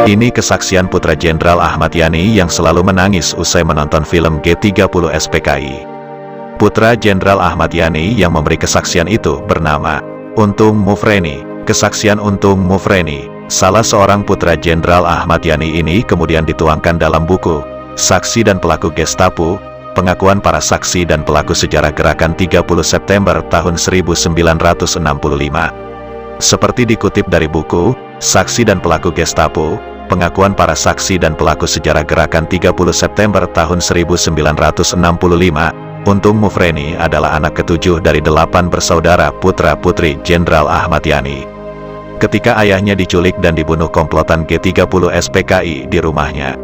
Ini kesaksian Putra Jenderal Ahmad Yani yang selalu menangis usai menonton film G30 SPKI. Putra Jenderal Ahmad Yani yang memberi kesaksian itu bernama Untung Mufreni. Kesaksian Untung Mufreni, salah seorang Putra Jenderal Ahmad Yani ini kemudian dituangkan dalam buku Saksi dan Pelaku Gestapo, Pengakuan Para Saksi dan Pelaku Sejarah Gerakan 30 September tahun 1965. Seperti dikutip dari buku Saksi dan Pelaku Gestapo, Pengakuan Para Saksi dan Pelaku Sejarah Gerakan 30 September tahun 1965, Untung Mufreni adalah anak ketujuh dari 8 bersaudara putra-putri Jenderal Ahmad Yani. Ketika ayahnya diculik dan dibunuh komplotan G30 SPKI di rumahnya,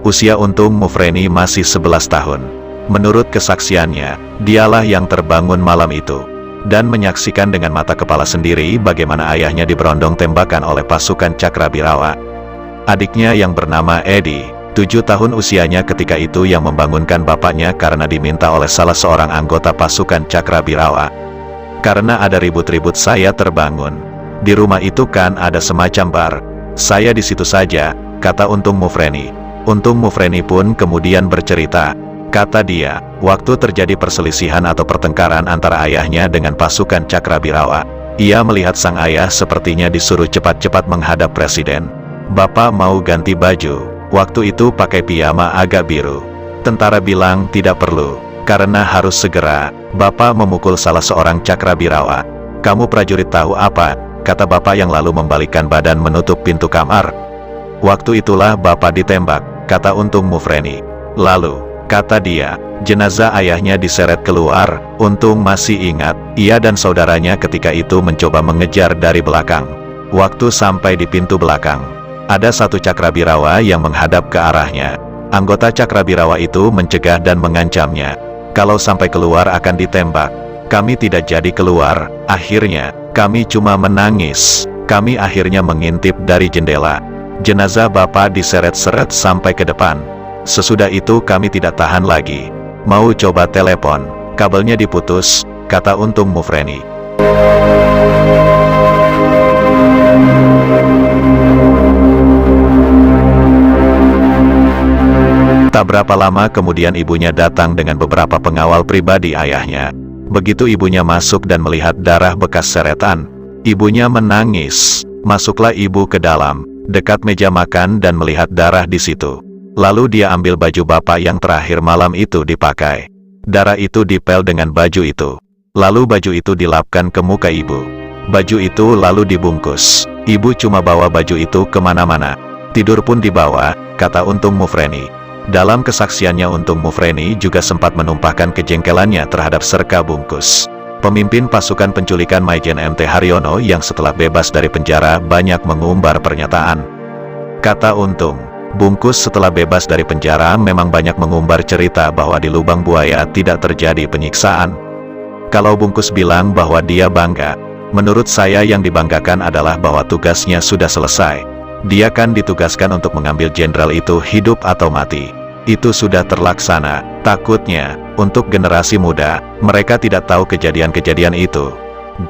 usia Untung Mufreni masih 11 tahun. Menurut kesaksiannya, dialah yang terbangun malam itu dan menyaksikan dengan mata kepala sendiri bagaimana ayahnya diberondong tembakan oleh pasukan Cakrabirawa. Adiknya yang bernama Edi, 7 tahun usianya ketika itu, yang membangunkan bapaknya karena diminta oleh salah seorang anggota pasukan Cakrabirawa. Karena ada ribut-ribut saya terbangun. Di rumah itu kan ada semacam bar. Saya di situ saja, kata Untung Mufreni. Untung Mufreni pun kemudian bercerita. Kata dia, waktu terjadi perselisihan atau pertengkaran antara ayahnya dengan pasukan Cakrabirawa, ia melihat sang ayah sepertinya disuruh cepat-cepat menghadap presiden. Bapak mau ganti baju, waktu itu pakai piyama agak biru. Tentara bilang tidak perlu, karena harus segera. Bapak memukul salah seorang Cakrabirawa. Kamu prajurit tahu apa? Kata bapak yang lalu membalikkan badan menutup pintu kamar. Waktu itulah bapak ditembak, kata Untung Mufreni. Lalu, kata dia, jenazah ayahnya diseret keluar. Untung masih ingat, ia dan saudaranya ketika itu mencoba mengejar dari belakang. Waktu sampai di pintu belakang, ada satu Cakrabirawa yang menghadap ke arahnya. Anggota Cakrabirawa itu mencegah dan mengancamnya. Kalau sampai keluar akan ditembak. Kami tidak jadi keluar, akhirnya, kami cuma menangis. Kami akhirnya mengintip dari jendela. Jenazah bapak diseret-seret sampai ke depan. Sesudah itu kami tidak tahan lagi. Mau coba telepon, kabelnya diputus, kata Untung Mufreni. Tak berapa lama kemudian ibunya datang dengan beberapa pengawal pribadi ayahnya. Begitu ibunya masuk dan melihat darah bekas seretan, ibunya menangis. Masuklah ibu ke dalam, dekat meja makan dan melihat darah di situ. Lalu dia ambil baju bapak yang terakhir malam itu dipakai. Darah itu dipel dengan baju itu. Lalu baju itu dilapkan ke muka ibu. Baju itu lalu dibungkus. Ibu cuma bawa baju itu kemana-mana. Tidur pun dibawa, kata Untung Mufreni. Dalam kesaksiannya Untung Mufreni juga sempat menumpahkan kejengkelannya terhadap serka bungkus. Pemimpin pasukan penculikan Maijen MT Haryono yang setelah bebas dari penjara banyak mengumbar pernyataan. Kata Untung, bungkus setelah bebas dari penjara memang banyak mengumbar cerita bahwa di lubang buaya tidak terjadi penyiksaan. Kalau bungkus bilang bahwa dia bangga, menurut saya yang dibanggakan adalah bahwa tugasnya sudah selesai. Dia kan ditugaskan untuk mengambil jenderal itu hidup atau mati. Itu sudah terlaksana. Takutnya, untuk generasi muda, mereka tidak tahu kejadian-kejadian itu.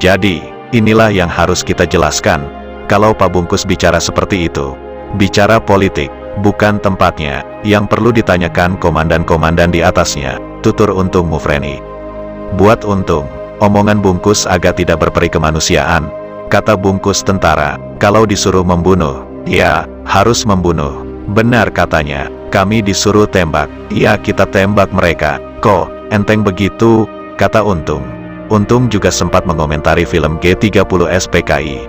Jadi, inilah yang harus kita jelaskan. Kalau Pak Bungkus bicara seperti itu, bicara politik, bukan tempatnya. Yang perlu ditanyakan komandan-komandan di atasnya, tutur Untung Mufreni. Buat Untung, omongan Bungkus agak tidak berperi kemanusiaan. Kata Bungkus tentara, kalau disuruh membunuh, ya, harus membunuh. Benar katanya, kami disuruh tembak. Iya, kita tembak mereka. Kok enteng begitu, kata Untung. Untung juga sempat mengomentari film G30 SPKI.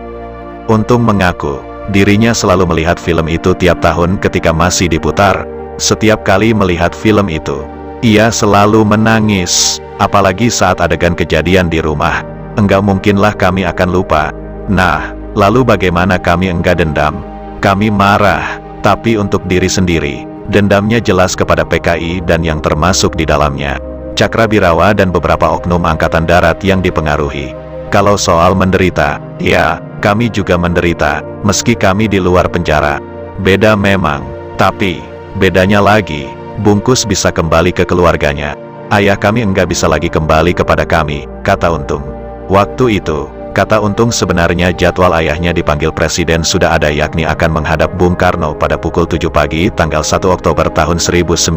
Untung mengaku, dirinya selalu melihat film itu tiap tahun ketika masih diputar. Setiap kali melihat film itu, ia selalu menangis. Apalagi saat adegan kejadian di rumah. Enggak mungkinlah kami akan lupa. Nah, lalu bagaimana kami enggak dendam? Kami marah. Tapi untuk diri sendiri, dendamnya jelas kepada PKI dan yang termasuk di dalamnya Cakrabirawa dan beberapa oknum angkatan darat yang dipengaruhi. Kalau soal menderita, ya, kami juga menderita, meski kami di luar penjara. Beda memang, tapi, bedanya lagi, Bungkus bisa kembali ke keluarganya. Ayah kami enggak bisa lagi kembali kepada kami, kata Untung. Waktu itu, Kata Untung, sebenarnya jadwal ayahnya dipanggil presiden sudah ada, yakni akan menghadap Bung Karno pada pukul 7 pagi tanggal 1 Oktober tahun 1965.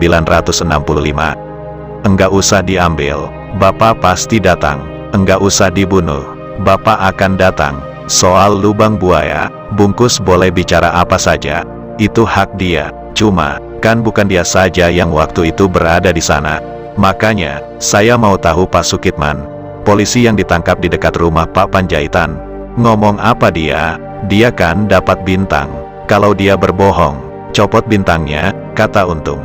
Enggak usah diambil, Bapak pasti datang. Enggak usah dibunuh, Bapak akan datang. Soal lubang buaya, Bungkus boleh bicara apa saja, itu hak dia. Cuma, kan bukan dia saja yang waktu itu berada di sana. Makanya, saya mau tahu Pak Sukitman, polisi yang ditangkap di dekat rumah Pak Panjaitan, ngomong apa dia? Dia kan dapat bintang. Kalau dia berbohong, copot bintangnya, kata Untung.